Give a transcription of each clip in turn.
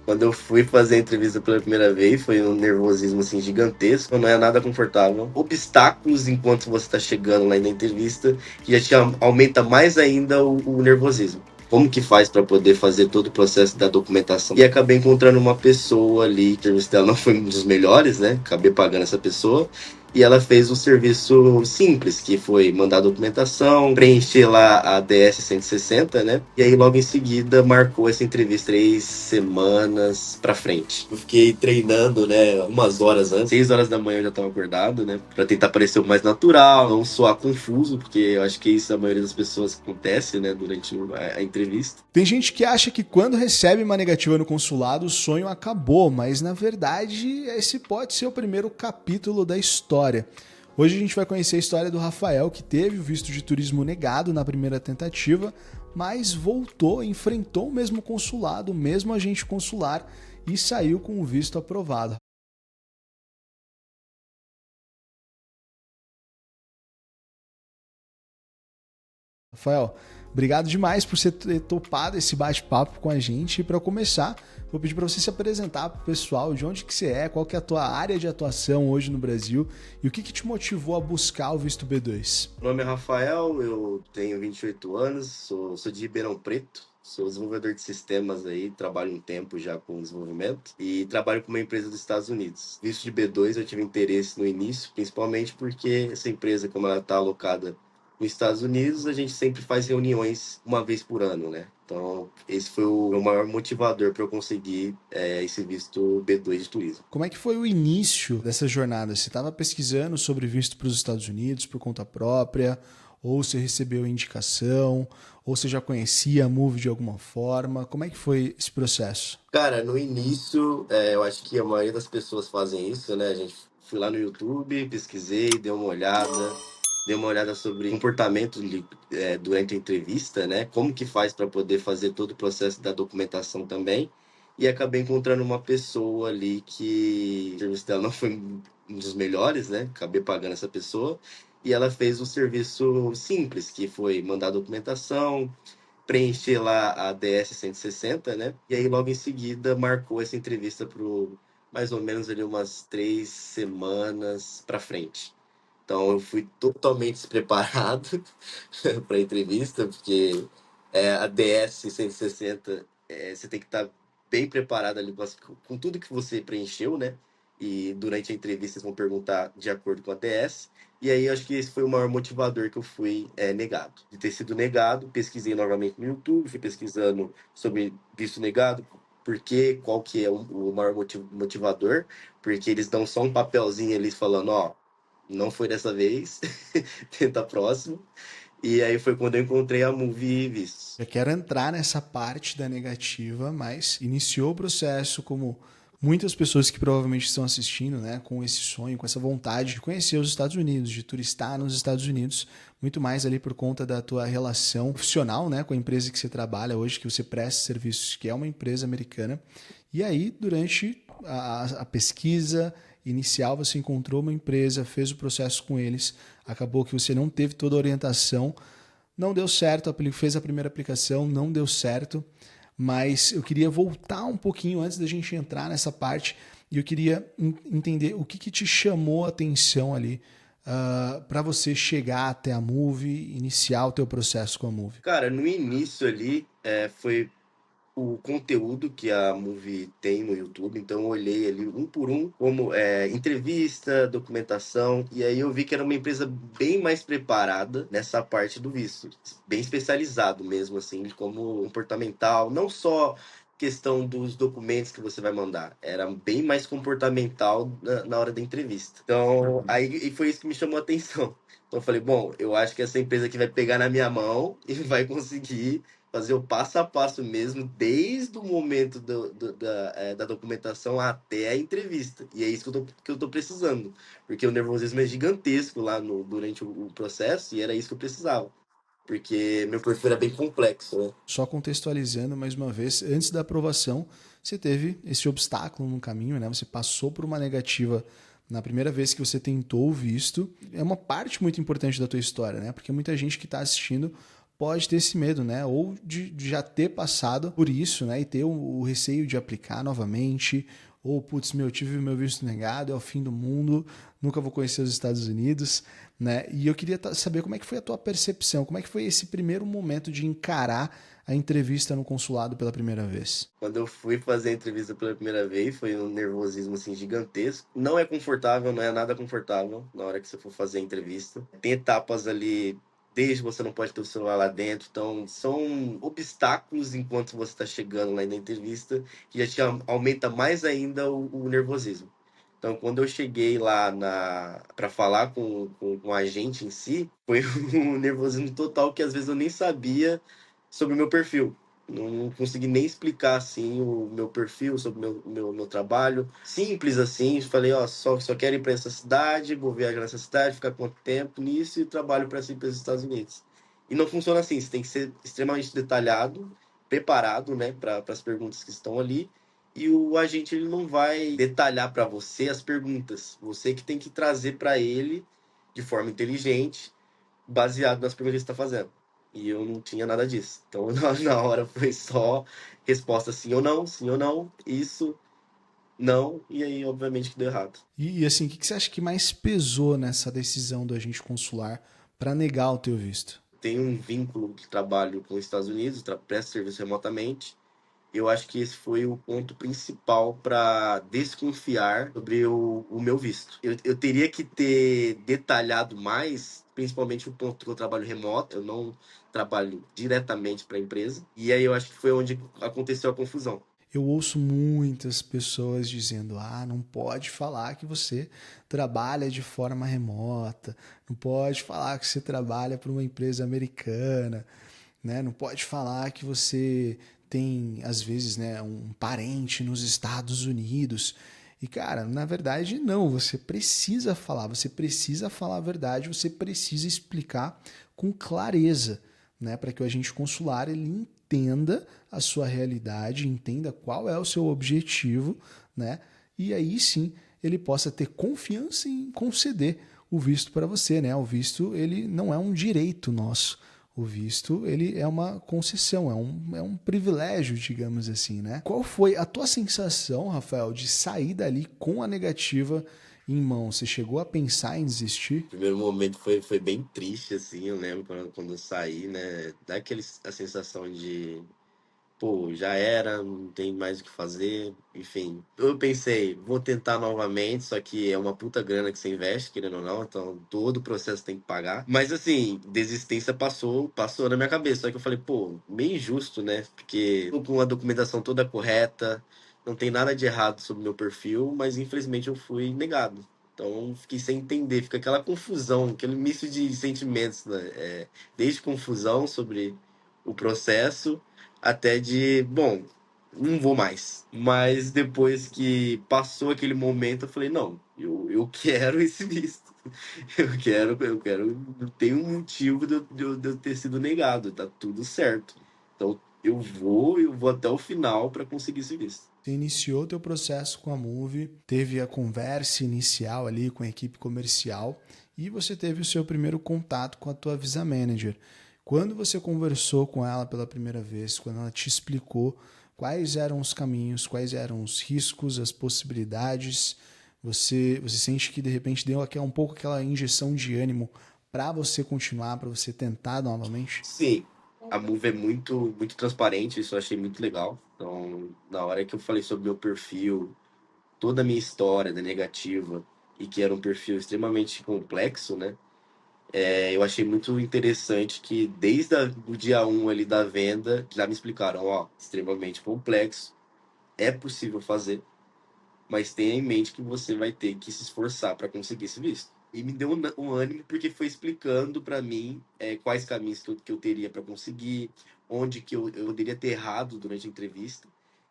Quando eu fui fazer a entrevista pela primeira vez, foi um nervosismo assim gigantesco, não é nada confortável. Obstáculos enquanto você está chegando lá na entrevista, que já te aumenta mais ainda o nervosismo. Como que faz para poder fazer todo o processo da documentação? E acabei encontrando uma pessoa ali, que a entrevista dela não foi um dos melhores, né? Acabei pagando essa pessoa. E ela fez um serviço simples, que foi mandar a documentação, preencher lá a DS 160, né? E aí logo em seguida marcou essa entrevista 3 semanas pra frente. Eu fiquei treinando, né, umas horas antes, 6 horas da manhã eu já tava acordado, né? Pra tentar parecer o mais natural, não soar confuso, porque eu acho que isso a maioria das pessoas acontece, né, durante a entrevista. Tem gente que acha que quando recebe uma negativa no consulado, o sonho acabou, mas na verdade esse pode ser o primeiro capítulo da história. Hoje a gente vai conhecer a história do Rafael, que teve o visto de turismo negado na primeira tentativa, mas voltou, enfrentou o mesmo consulado, o mesmo agente consular e saiu com o visto aprovado. Rafael, obrigado demais por você ter topado esse bate-papo com a gente. E para começar, vou pedir para você se apresentar para o pessoal, de onde que você é, qual que é a tua área de atuação hoje no Brasil e o que te motivou a buscar o visto B2. Meu nome é Rafael, eu tenho 28 anos, sou de Ribeirão Preto, sou desenvolvedor de sistemas aí, trabalho um tempo já com desenvolvimento e trabalho com uma empresa dos Estados Unidos. Visto de B2 eu tive interesse no início, principalmente porque essa empresa, como ela está alocada nos Estados Unidos, a gente sempre faz reuniões uma vez por ano, né? Então, esse foi o meu maior motivador para eu conseguir esse visto B2 de turismo. Como é que foi o início dessa jornada? Você estava pesquisando sobre visto para os Estados Unidos por conta própria? Ou você recebeu indicação? Ou você já conhecia a Move de alguma forma? Como é que foi esse processo? Cara, no início, eu acho que a maioria das pessoas fazem isso, né? A gente fui lá no YouTube, pesquisei, dei uma olhada sobre comportamento durante a entrevista, né? Como que faz para poder fazer todo o processo da documentação também. E acabei encontrando uma pessoa ali que o serviço dela não foi um dos melhores, né? Acabei pagando essa pessoa. E ela fez um serviço simples, que foi mandar a documentação, preencher lá a DS 160, né? E aí logo em seguida marcou essa entrevista pro mais ou menos ali umas 3 semanas pra frente. Então eu fui totalmente despreparado para a entrevista, porque a DS 160 você tem que estar bem preparado ali com tudo que você preencheu, né? E durante a entrevista eles vão perguntar de acordo com a DS. E aí acho que esse foi o maior motivador que eu fui negado. De ter sido negado, pesquisei novamente no YouTube, fui pesquisando sobre visto negado, por quê, qual que é o maior motivador, porque eles dão só um papelzinho ali falando, ó, não foi dessa vez, tenta a próxima. E aí foi quando eu encontrei a Movie Vistos. Eu quero entrar nessa parte da negativa, mas iniciou o processo como muitas pessoas que provavelmente estão assistindo, né, com esse sonho, com essa vontade de conhecer os Estados Unidos, de turistar nos Estados Unidos, muito mais ali por conta da tua relação profissional, né, com a empresa que você trabalha hoje, que você presta serviços, que é uma empresa americana. E aí, durante a pesquisa inicial, você encontrou uma empresa, fez o processo com eles, acabou que você não teve toda a orientação, não deu certo, fez a primeira aplicação, não deu certo, mas eu queria voltar um pouquinho antes da gente entrar nessa parte e eu queria entender o que te chamou a atenção ali para você chegar até a Move, iniciar o teu processo com a Move. Cara, no início ali foi o conteúdo que a Movie tem no YouTube, então eu olhei ali um por um, como entrevista, documentação, e aí eu vi que era uma empresa bem mais preparada nessa parte do visto, bem especializado mesmo, assim, como comportamental, não só questão dos documentos que você vai mandar, era bem mais comportamental na hora da entrevista. Então, aí e foi isso que me chamou a atenção. Então eu falei, bom, eu acho que essa empresa aqui vai pegar na minha mão e vai conseguir fazer o passo a passo mesmo, desde o momento da documentação até a entrevista. E é isso que eu tô precisando. Porque o nervosismo é gigantesco lá durante o processo e era isso que eu precisava. Porque meu perfil era bem complexo, né? Só contextualizando mais uma vez, antes da aprovação, você teve esse obstáculo no caminho, né? Você passou por uma negativa na primeira vez que você tentou o visto. É uma parte muito importante da tua história, né? Porque muita gente que está assistindo pode ter esse medo, né? Ou de já ter passado por isso, né? E ter o receio de aplicar novamente. Ou, putz, tive meu visto negado, é o fim do mundo, nunca vou conhecer os Estados Unidos, né? E eu queria saber como é que foi a tua percepção, como é que foi esse primeiro momento de encarar a entrevista no consulado pela primeira vez? Quando eu fui fazer a entrevista pela primeira vez, foi um nervosismo assim gigantesco. Não é confortável, não é nada confortável na hora que você for fazer a entrevista. Tem etapas ali, desde você não pode ter o celular lá dentro, então são obstáculos enquanto você está chegando lá na entrevista que já te aumenta mais ainda o nervosismo. Então, quando eu cheguei lá para falar com a agente em si, foi um nervosismo total que às vezes eu nem sabia sobre o meu perfil. Não consegui nem explicar assim o meu perfil sobre o meu trabalho. Simples assim, falei, ó, só quero ir para essa cidade, vou viajar nessa cidade, ficar quanto tempo nisso e trabalho para essa empresa dos Estados Unidos. E não funciona assim, você tem que ser extremamente detalhado, preparado, né, para as perguntas que estão ali. E o agente ele não vai detalhar para você as perguntas. Você que tem que trazer para ele de forma inteligente, baseado nas perguntas que você está fazendo. E eu não tinha nada disso. Então, na hora foi só resposta sim ou não, isso, não, e aí, obviamente, que deu errado. E assim, o que você acha que mais pesou nessa decisão do agente consular para negar o teu visto? Tenho um vínculo de trabalho com os Estados Unidos, presto serviço remotamente. Eu acho que esse foi o ponto principal para desconfiar sobre o meu visto. Eu teria que ter detalhado mais, principalmente o ponto que eu trabalho remoto, eu não trabalho diretamente para a empresa. E aí eu acho que foi onde aconteceu a confusão. Eu ouço muitas pessoas dizendo: ah, não pode falar que você trabalha de forma remota, não pode falar que você trabalha para uma empresa americana, né? Não pode falar que você tem, às vezes, né, um parente nos Estados Unidos. E, cara, na verdade, não. Você precisa falar a verdade, você precisa explicar com clareza, né, para que o agente consular ele entenda a sua realidade, entenda qual é o seu objetivo, né? E aí sim ele possa ter confiança em conceder o visto para você, né? O visto ele não é um direito nosso. O visto ele é uma concessão, é um privilégio, digamos assim, né? Qual foi a tua sensação, Rafael, de sair dali com a negativa em mão? Você chegou a pensar em desistir? O primeiro momento foi bem triste, assim, eu lembro quando eu saí, né? Dá a sensação de pô, já era, não tem mais o que fazer, enfim. Eu pensei, vou tentar novamente, só que é uma puta grana que você investe, querendo ou não, então todo o processo tem que pagar. Mas assim, desistência passou na minha cabeça, só que eu falei, pô, meio injusto, né? Porque tô com a documentação toda correta, não tem nada de errado sobre o meu perfil, mas infelizmente eu fui negado. Então fiquei sem entender, fica aquela confusão, aquele misto de sentimentos, né? Desde confusão sobre o processo até de, bom, não vou mais. Mas depois que passou aquele momento, eu falei, não, eu quero esse visto. Não tem um motivo de eu ter sido negado, tá tudo certo. Então eu vou até o final para conseguir esse visto. Você iniciou teu processo com a Move, teve a conversa inicial ali com a equipe comercial e você teve o seu primeiro contato com a tua Visa Manager. Quando você conversou com ela pela primeira vez, quando ela te explicou quais eram os caminhos, quais eram os riscos, as possibilidades, você sente que de repente deu um pouco aquela injeção de ânimo para você continuar, para você tentar novamente? Sim, a Move é muito transparente, isso eu achei muito legal. Então, na hora que eu falei sobre meu perfil, toda a minha história da negativa, e que era um perfil extremamente complexo, né? Eu achei muito interessante que desde o dia um ali da venda, já me explicaram, ó, extremamente complexo, é possível fazer, mas tenha em mente que você vai ter que se esforçar para conseguir esse visto. E me deu um ânimo porque foi explicando para mim quais caminhos que eu teria para conseguir, onde que eu poderia ter errado durante a entrevista.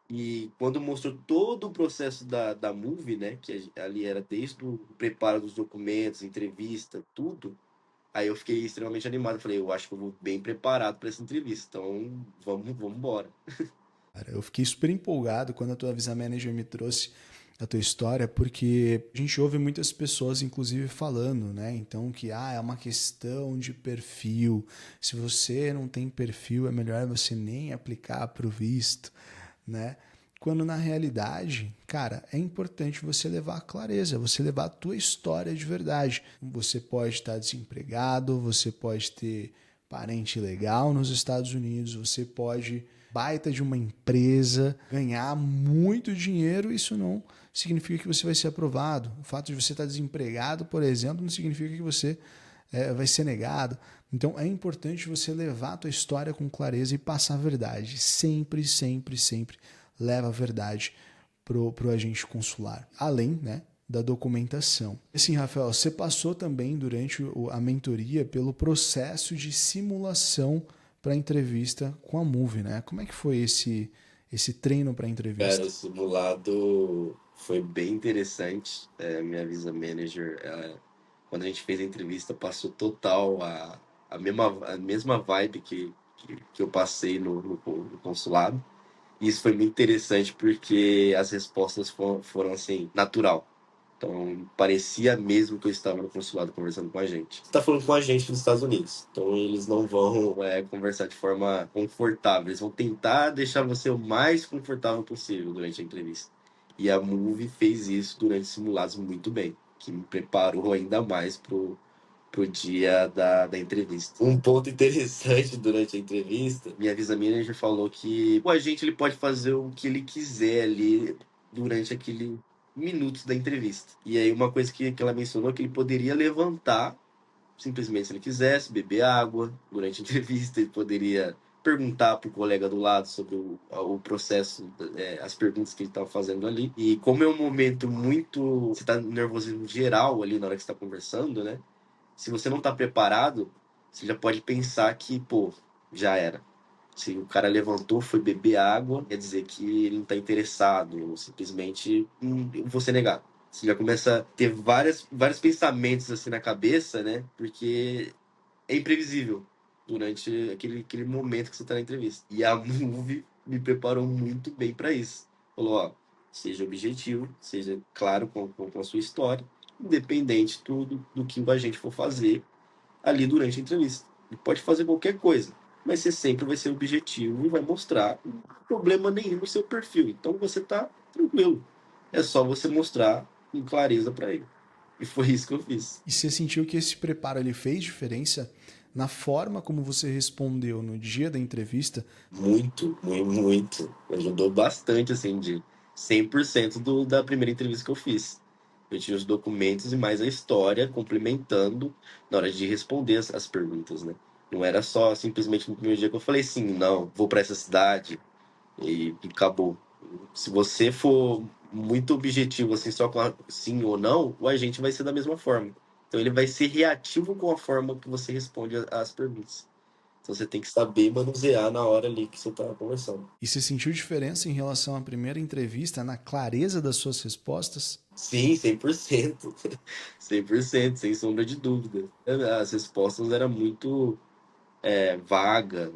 E quando mostrou todo o processo da Move, né, que ali era desde o preparo dos documentos, entrevista, tudo, aí eu fiquei extremamente animado. Falei, eu acho que eu vou bem preparado para essa entrevista, então vamos embora. Cara, eu fiquei super empolgado quando a tua Visa Manager me trouxe a tua história, porque a gente ouve muitas pessoas, inclusive, falando, né? Então, que é uma questão de perfil. Se você não tem perfil, é melhor você nem aplicar para o visto, né? Quando na realidade, cara, é importante você levar a clareza, você levar a tua história de verdade. Você pode estar desempregado, você pode ter parente legal nos Estados Unidos, você pode baita de uma empresa, ganhar muito dinheiro, isso não significa que você vai ser aprovado. O fato de você estar desempregado, por exemplo, não significa que você vai ser negado. Então é importante você levar a tua história com clareza e passar a verdade. Sempre, sempre, sempre leva a verdade pro agente consular. Além, né, da documentação. Assim, Rafael, você passou também durante a mentoria pelo processo de simulação para entrevista com a Move, né? Como é que foi esse treino para Cara, entrevista? o simulado foi bem interessante. Minha visa manager, quando a gente fez a entrevista, passou total a mesma vibe que eu passei no consulado. E isso foi muito interessante porque as respostas foram assim, natural. Então, parecia mesmo que eu estava no consulado conversando com a gente. Você está falando com a gente dos Estados Unidos. Então, eles não vão conversar de forma confortável. Eles vão tentar deixar você o mais confortável possível durante a entrevista. E a Move fez isso durante simulados muito bem, que me preparou ainda mais pro dia da entrevista. Um ponto interessante durante a entrevista, minha visa manager falou que o agente ele pode fazer o que ele quiser ali durante aquele minutos da entrevista. E aí uma coisa que ela mencionou é que ele poderia levantar simplesmente se ele quisesse, beber água durante a entrevista, ele poderia perguntar para o colega do lado sobre o processo, as perguntas que ele estava fazendo ali. E como é um momento muito. Você está nervosismo geral ali na hora que você está conversando, né? Se você não está preparado, você já pode pensar que, pô, já era. Se o cara levantou, foi beber água, quer dizer que ele não está interessado, ou simplesmente você negar. Você já começa a ter vários pensamentos assim na cabeça, né? Porque é imprevisível durante aquele momento que você está na entrevista. E a Move me preparou muito bem para isso. Falou, ó, seja objetivo, seja claro com a sua história, independente do que a gente for fazer ali durante a entrevista. Ele pode fazer qualquer coisa, mas você sempre vai ser objetivo e vai mostrar problema nenhum no seu perfil. Então você tá tranquilo. É só você mostrar com clareza para ele. E foi isso que eu fiz. E você sentiu que esse preparo ele fez diferença na forma como você respondeu no dia da entrevista? Muito, muito, muito. Ajudou bastante, assim, de 100% da primeira entrevista que eu fiz. Eu tinha os documentos e mais a história complementando na hora de responder as perguntas, né? Não era só simplesmente no primeiro dia que eu falei sim, não, vou para essa cidade e acabou. Se você for muito objetivo, assim, só com sim ou não, o agente vai ser da mesma forma. Então ele vai ser reativo com a forma que você responde às perguntas. Então você tem que saber manusear na hora ali que você tá conversando. E você sentiu diferença em relação à primeira entrevista na clareza das suas respostas? Sim, 100%. 100%, sem sombra de dúvida. As respostas eram muito vaga,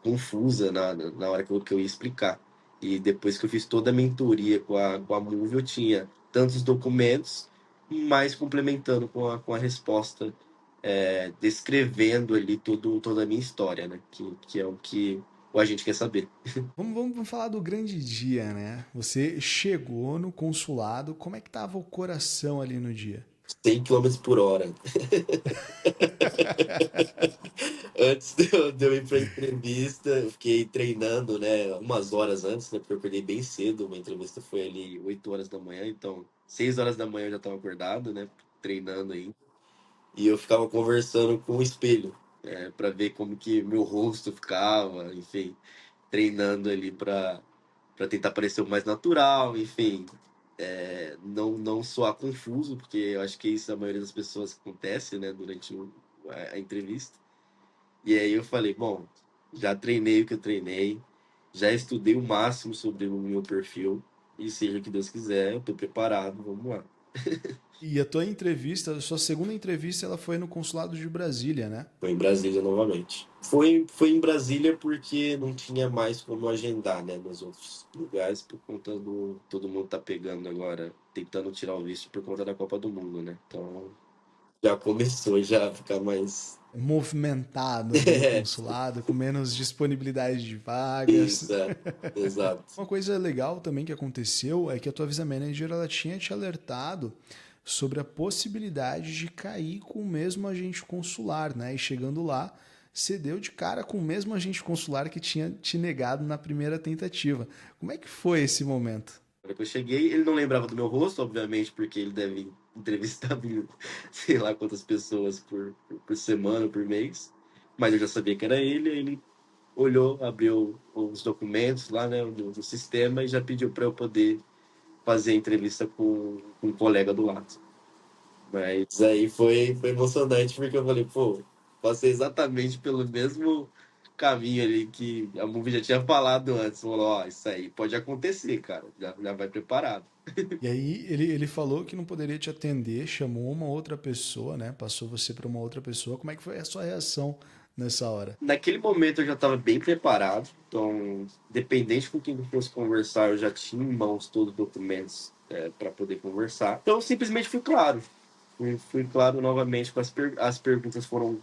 confusa na hora que eu ia explicar. E depois que eu fiz toda a mentoria com a Move, eu tinha tantos documentos, mais complementando com a resposta, descrevendo ali toda a minha história, né? Que é o que o agente quer saber. Vamos falar do grande dia, né? Você chegou no consulado, como é que tava o coração ali no dia? 100 km por hora. Antes de eu ir pra entrevista, eu fiquei treinando, né, umas horas antes, né, porque eu acordei bem cedo. Uma entrevista foi ali 8 horas da manhã, então 6 horas da manhã eu já estava acordado, né, treinando aí. E eu ficava conversando com o espelho, para ver como que meu rosto ficava, enfim, treinando ali para tentar parecer o mais natural, enfim, não soar confuso, porque eu acho que isso a maioria das pessoas acontece, né, durante a entrevista. E aí eu falei, bom, já treinei o que eu treinei, já estudei o máximo sobre o meu perfil, e seja o que Deus quiser, eu tô preparado, vamos lá. E a tua entrevista, a sua segunda entrevista, ela foi no consulado de Brasília, né? Foi em Brasília novamente. Foi em Brasília porque não tinha mais como agendar, né, nos outros lugares por conta do todo mundo tá pegando agora, tentando tirar o visto por conta da Copa do Mundo, né? Então já começou já a ficar mais Movimentado ali o é, consulado, com menos disponibilidade de vagas. isso, exato. Uma coisa legal também que aconteceu é que a tua Visa Manager ela tinha te alertado sobre a possibilidade de cair com o mesmo agente consular, né? E chegando lá, você deu de cara com o mesmo agente consular que tinha te negado na primeira tentativa. Como é que foi esse momento? Quando eu cheguei, ele não lembrava do meu rosto, obviamente, porque ele deve entrevistar sei lá quantas pessoas por semana, por mês. Mas eu já sabia que era ele, aí ele olhou, abriu os documentos lá, né, do sistema e já pediu para eu poder fazer a entrevista com um colega do lado. Mas aí foi emocionante porque eu falei, pô, passei exatamente pelo mesmo caminho ali que a Movie já tinha falado antes. Falou, ó, isso aí pode acontecer, cara. Já vai preparado. E aí ele falou que não poderia te atender, chamou uma outra pessoa, né? Passou você para uma outra pessoa. Como é que foi a sua reação nessa hora? Naquele momento eu já estava bem preparado, então, dependente com quem eu fosse conversar, eu já tinha em mãos todos os documentos para poder conversar. Então, eu simplesmente fui claro. Fui claro novamente com as perguntas foram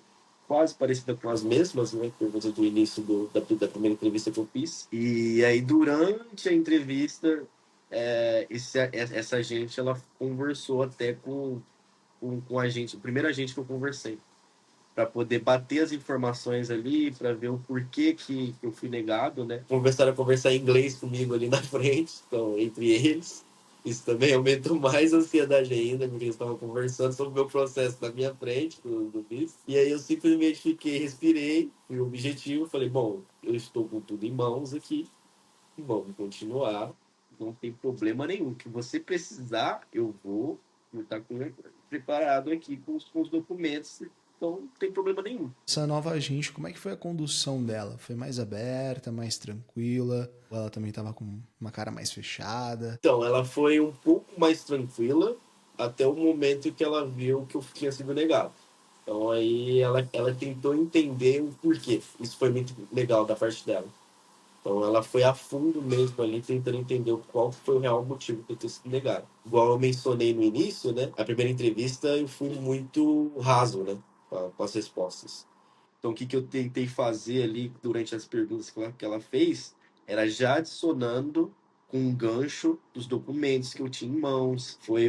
quase parecidas com as mesmas, né? Perguntas do início da primeira entrevista que eu fiz. E aí, durante a entrevista, essa gente ela conversou até com a gente, o primeiro agente que eu conversei para poder bater as informações ali, para ver o porquê que eu fui negado, né? Começaram a conversar em inglês comigo ali na frente, então, entre eles. Isso também aumentou mais a ansiedade ainda, porque eles estavam conversando sobre o meu processo na minha frente, do visto. E aí eu simplesmente fiquei, respirei, fui objetivo, falei, bom, eu estou com tudo em mãos aqui, vamos continuar, não tem problema nenhum. O que você precisar, eu vou estar preparado aqui com os documentos, então não tem problema nenhum. Essa nova agente, como é que foi a condução dela? Foi mais aberta, mais tranquila? Ou ela também estava com uma cara mais fechada? Então, ela foi um pouco mais tranquila até o momento que ela viu que eu tinha sido negado. Então, aí ela tentou entender o porquê. Isso foi muito legal da parte dela. Então, ela foi a fundo mesmo ali, tentando entender qual foi o real motivo de eu ter sido negado. Igual eu mencionei no início, né? A primeira entrevista eu fui muito raso, né? Com as respostas. Então, o que eu tentei fazer ali durante as perguntas que ela fez era já adicionando com um gancho dos documentos que eu tinha em mãos. Foi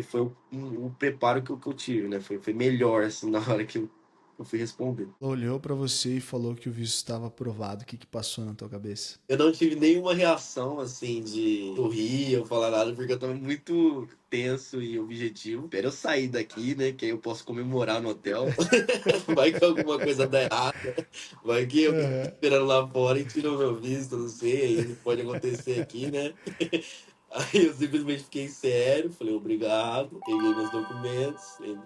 o preparo que eu tive, né? Foi melhor, assim, na hora que eu fui responder. Ela olhou para você e falou que o visto estava aprovado. O que que passou na tua cabeça? Eu não tive nenhuma reação, assim, de sorrir ou falar nada, porque eu tava muito tenso e objetivo. Espera eu sair daqui, né? Que aí eu posso comemorar no hotel. Vai que alguma coisa dá errado. Vai que alguém tá Uhum. esperando lá fora e tirou meu visto, não sei. Aí pode acontecer aqui, né? Aí eu simplesmente fiquei sério, falei obrigado, peguei meus documentos. E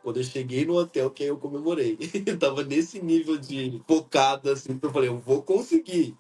quando eu cheguei no hotel, que aí eu comemorei. Eu tava nesse nível de focado, assim, que eu falei, eu vou conseguir.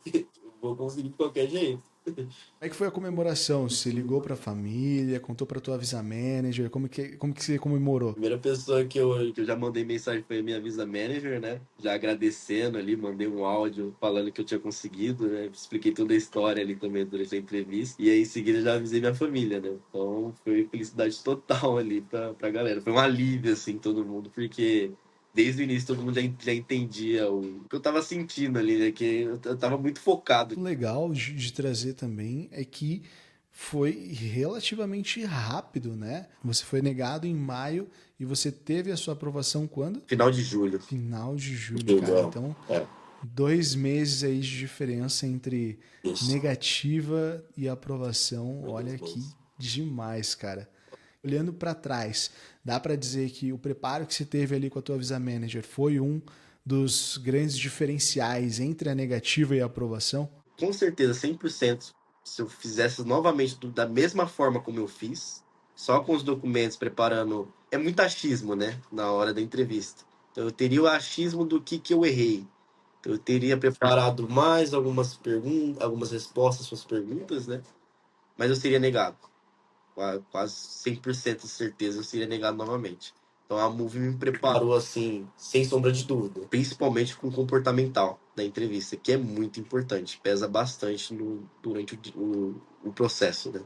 Vou conseguir de qualquer jeito. Como é que foi a comemoração? Você ligou para a família, contou para tua Visa Manager? Como que você comemorou? Primeira pessoa que eu já mandei mensagem foi a minha Visa Manager, né? Já agradecendo ali, mandei um áudio falando que eu tinha conseguido, né? Expliquei toda a história ali também durante a entrevista. E aí em seguida já avisei minha família, né? Então foi felicidade total ali pra galera. Foi um alívio, assim, todo mundo, porque desde o início todo mundo já entendia o que eu tava sentindo ali, né? Que eu tava muito focado. O legal de trazer também é que foi relativamente rápido, né? Você foi negado em maio e você teve a sua aprovação quando? Final de julho. Final de julho, cara. Julho, Então, é. 2 meses aí de diferença entre Isso. negativa e aprovação. Foi Olha 2 meses. que demais, cara. Olhando para trás, dá para dizer que o preparo que você teve ali com a tua Visa Manager foi um dos grandes diferenciais entre a negativa e a aprovação? Com certeza, 100%. Se eu fizesse novamente da mesma forma como eu fiz, só com os documentos preparando. É muito achismo, né? Na hora da entrevista. Então eu teria o achismo do que eu errei. Então, eu teria preparado mais algumas perguntas, algumas respostas para as perguntas, né? Mas eu seria negado. quase 100% de certeza eu seria negado novamente. Então a Movie me preparou assim, sem sombra de dúvida, principalmente com o comportamental da entrevista, que é muito importante, pesa bastante durante o processo, né?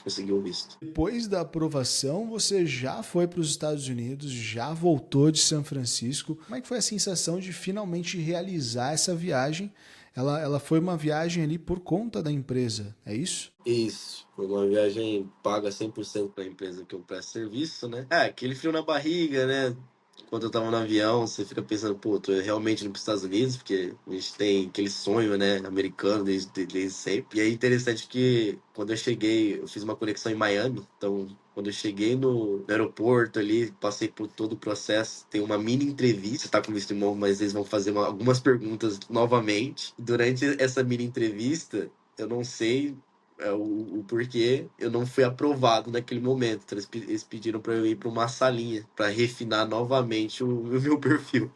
Conseguir o visto. Depois da aprovação, você já foi para os Estados Unidos, já voltou de São Francisco. Como é que foi a sensação de finalmente realizar essa viagem? Ela foi uma viagem ali por conta da empresa, é isso? Isso, foi uma viagem paga 100% para a empresa que eu presto serviço, né? É, aquele frio na barriga, né? Quando eu tava no avião, você fica pensando, pô, tô realmente indo para os Estados Unidos, porque a gente tem aquele sonho, né, americano desde sempre. E é interessante que quando eu cheguei, eu fiz uma conexão em Miami, então quando eu cheguei no aeroporto ali, passei por todo o processo, tem uma mini entrevista, você tá com visto irmão, mas eles vão fazer algumas perguntas novamente. Durante essa mini entrevista, eu não sei o porquê eu não fui aprovado naquele momento. Então, eles pediram para eu ir para uma salinha para refinar novamente o meu perfil.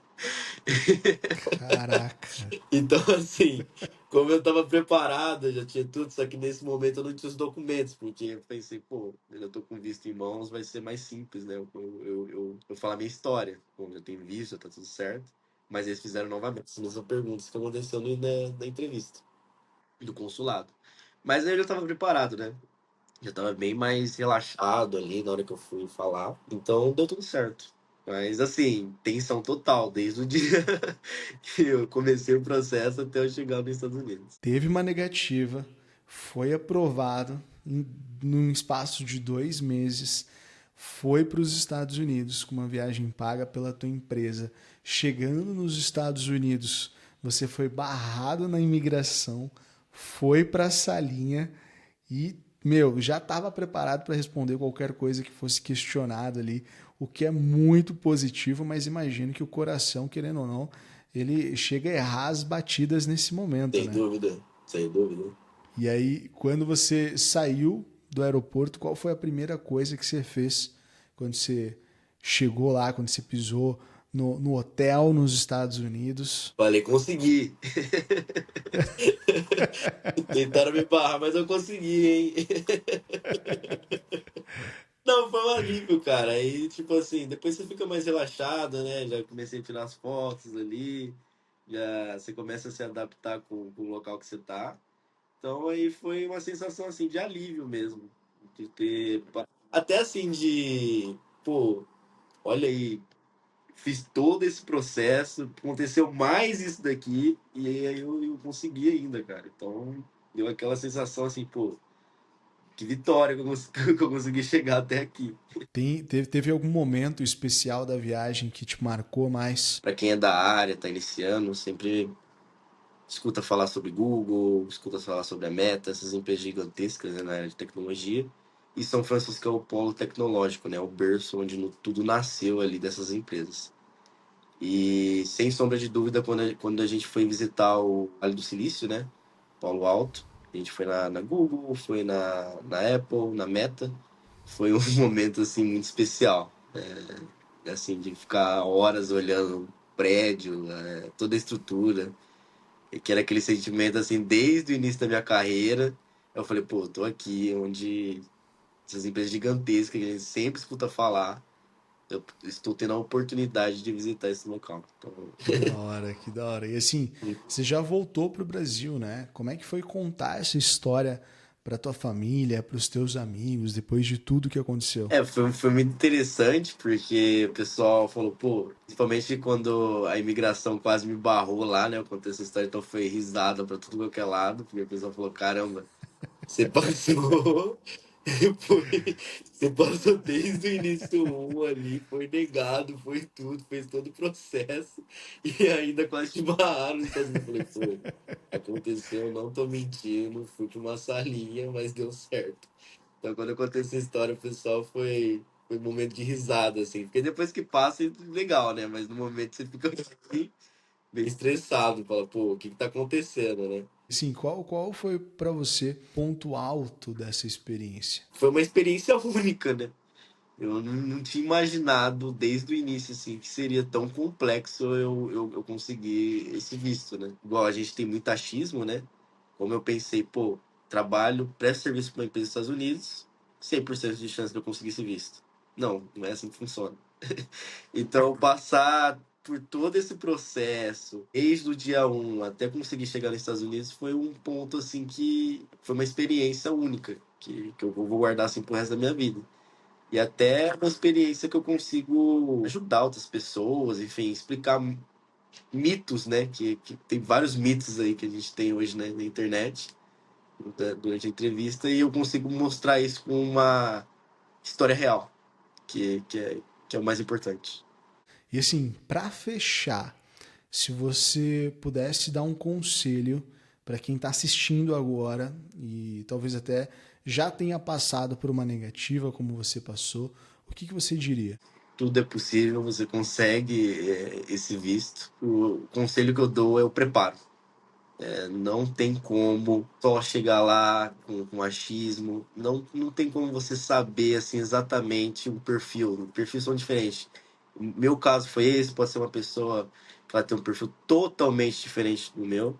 Caraca. Então, assim, como eu estava preparado, eu já tinha tudo, só que nesse momento eu não tinha os documentos, porque eu pensei, pô, eu tô com visto em mãos, vai ser mais simples, né? Eu falar minha história. Bom, eu tenho visto, tá tudo certo. Mas eles fizeram novamente as mesmas perguntas que aconteceu na entrevista do consulado. Mas aí eu já estava preparado, né? Já tava bem mais relaxado ali na hora que eu fui falar. Então deu tudo certo. Mas assim, tensão total, desde o dia que eu comecei o processo até eu chegar nos Estados Unidos. Teve uma negativa, foi aprovado num espaço de 2 meses, foi para os Estados Unidos com uma viagem paga pela tua empresa. Chegando nos Estados Unidos, você foi barrado na imigração, foi para a salinha e, meu, já estava preparado para responder qualquer coisa que fosse questionado ali, o que é muito positivo, mas imagino que o coração, querendo ou não, ele chega a errar as batidas nesse momento, Sem né? dúvida, sem dúvida. E aí, quando você saiu do aeroporto, qual foi a primeira coisa que você fez quando você chegou lá, quando você pisou no hotel nos Estados Unidos? Falei, consegui. Tentaram me barrar, mas eu consegui, hein? Não, foi um alívio, cara. Aí, tipo assim, depois você fica mais relaxado, né? Já comecei a tirar as fotos ali, já você começa a se adaptar com o local que você tá. Então aí foi uma sensação assim de alívio mesmo, de ter até assim de, pô, olha aí, fiz todo esse processo, aconteceu mais isso daqui e aí eu consegui ainda, cara. Então deu aquela sensação assim, pô, que vitória que eu que eu consegui chegar até aqui. Teve algum momento especial da viagem que te marcou mais? Para quem é da área, tá iniciando, sempre escuta falar sobre Google, escuta falar sobre a Meta, essas empresas gigantescas, né, na área de tecnologia. E São Francisco é o polo tecnológico, né, o berço onde tudo nasceu ali dessas empresas. E sem sombra de dúvida, quando a gente foi visitar o Vale do Silício, né, Palo Alto, a gente foi na Google, foi na Apple, na Meta, foi um momento assim muito especial, assim de ficar horas olhando o prédio, toda a estrutura, que era aquele sentimento assim, desde o início da minha carreira. Eu falei, pô, tô aqui onde essas empresas gigantescas que a gente sempre escuta falar, eu estou tendo a oportunidade de visitar esse local. Então, Que da hora, que da hora. E assim, você já voltou pro Brasil, né? Como é que foi contar essa história para tua família, para os teus amigos, depois de tudo que aconteceu? foi muito interessante, porque o pessoal falou, pô, principalmente quando a imigração quase me barrou lá, né? Eu contei essa história, então foi risada pra tudo qualquer lado, porque o pessoal falou, caramba, você passou. Foi, você passou desde o início um ali, foi negado, foi tudo, fez todo o processo e ainda quase te barraram nos Estados Unidos. Eu falei, pô, aconteceu, não tô mentindo, fui pra uma salinha, mas deu certo. Então quando aconteceu essa história, o pessoal foi um momento de risada, assim, porque depois que passa, é legal, né? Mas no momento você fica assim, bem estressado, fala, pô, o que que tá acontecendo, né? Assim, qual foi para você ponto alto dessa experiência? Foi uma experiência única, né? Eu não tinha imaginado desde o início assim que seria tão complexo eu conseguir esse visto, né? Igual a gente tem muito achismo, né? Como eu pensei, pô, trabalho, presto serviço para uma empresa dos Estados Unidos, 100% de chance de eu conseguir esse visto. Não, não é assim que funciona. Então, passar por todo esse processo, desde o dia um até conseguir chegar nos Estados Unidos, foi um ponto, assim, que foi uma experiência única, que eu vou guardar, assim, pro resto da minha vida. E até uma experiência que eu consigo ajudar outras pessoas, enfim, explicar mitos, né? Que tem vários mitos aí que a gente tem hoje, né, na internet, durante a entrevista, e eu consigo mostrar isso com uma história real, que é o mais importante. E assim, para fechar, se você pudesse dar um conselho para quem está assistindo agora e talvez até já tenha passado por uma negativa como você passou, o que você diria? Tudo é possível, você consegue esse visto. O conselho que eu dou é o preparo. Não tem como só chegar lá com achismo. Não tem como você saber assim, exatamente o perfil. Os perfis são diferentes. Meu caso foi esse, pode ser uma pessoa que ela tem um perfil totalmente diferente do meu.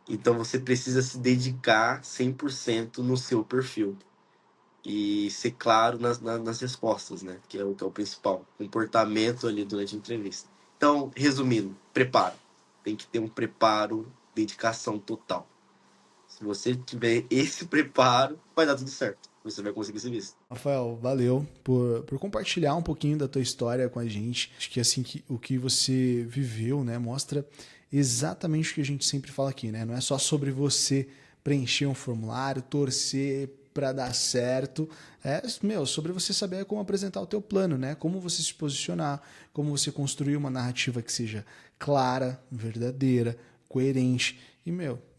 Então você precisa se dedicar 100% no seu perfil. E ser claro nas respostas, né? Que é o principal. Comportamento ali durante a entrevista. Então, resumindo, preparo. Tem que ter um preparo, dedicação total. Se você tiver esse preparo, vai dar tudo certo. Você vai conseguir esse visto. Rafael, valeu por compartilhar um pouquinho da tua história com a gente. Acho que assim o que você viveu, né, mostra exatamente o que a gente sempre fala aqui, né? Não é só sobre você preencher um formulário, torcer para dar certo. Sobre você saber como apresentar o teu plano, né? Como você se posicionar, como você construir uma narrativa que seja clara, verdadeira, coerente. E,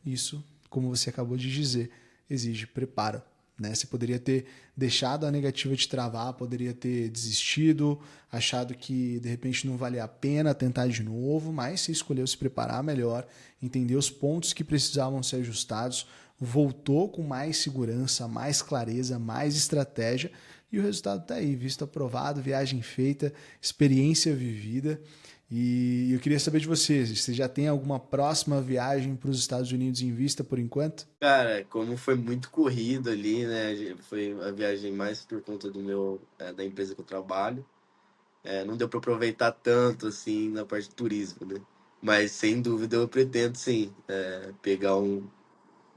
isso, como você acabou de dizer, exige preparo. Né? Você poderia ter deixado a negativa te travar, poderia ter desistido, achado que de repente não valia a pena tentar de novo, mas você escolheu se preparar melhor, entender os pontos que precisavam ser ajustados, voltou com mais segurança, mais clareza, mais estratégia e o resultado está aí, visto aprovado, viagem feita, experiência vivida. E eu queria saber de vocês, você já tem alguma próxima viagem para os Estados Unidos em vista por enquanto? Cara, como foi muito corrido ali, né? Foi a viagem mais por conta da empresa que eu trabalho. Não deu para aproveitar tanto assim na parte de turismo, né? Mas sem dúvida eu pretendo sim pegar um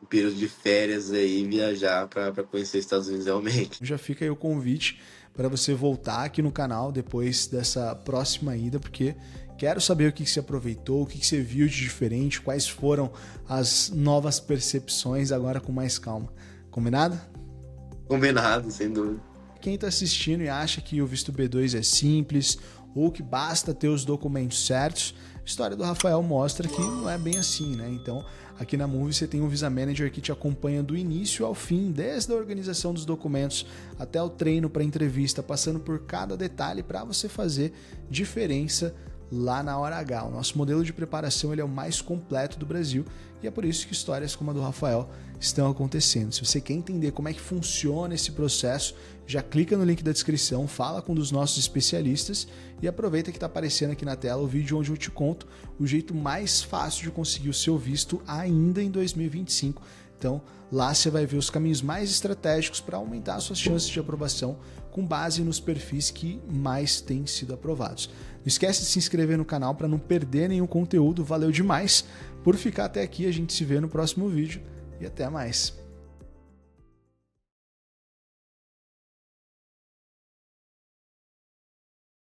período de férias aí e viajar para conhecer os Estados Unidos realmente. Já fica aí o convite para você voltar aqui no canal depois dessa próxima ida, porque quero saber o que você aproveitou, o que você viu de diferente, quais foram as novas percepções agora com mais calma. Combinado? Combinado, sem dúvida. Quem está assistindo e acha que o visto B2 é simples ou que basta ter os documentos certos, a história do Rafael mostra que não é bem assim, né? Então, aqui na Move você tem um Visa Manager que te acompanha do início ao fim, desde a organização dos documentos até o treino para entrevista, passando por cada detalhe para você fazer diferença lá na hora H. O nosso modelo de preparação ele é o mais completo do Brasil e é por isso que histórias como a do Rafael estão acontecendo. Se você quer entender como é que funciona esse processo, já clica no link da descrição, fala com um dos nossos especialistas e aproveita que está aparecendo aqui na tela o vídeo onde eu te conto o jeito mais fácil de conseguir o seu visto ainda em 2025. Então, lá você vai ver os caminhos mais estratégicos para aumentar suas chances de aprovação com base nos perfis que mais têm sido aprovados. Não esquece de se inscrever no canal para não perder nenhum conteúdo. Valeu demais por ficar até aqui. A gente se vê no próximo vídeo e até mais.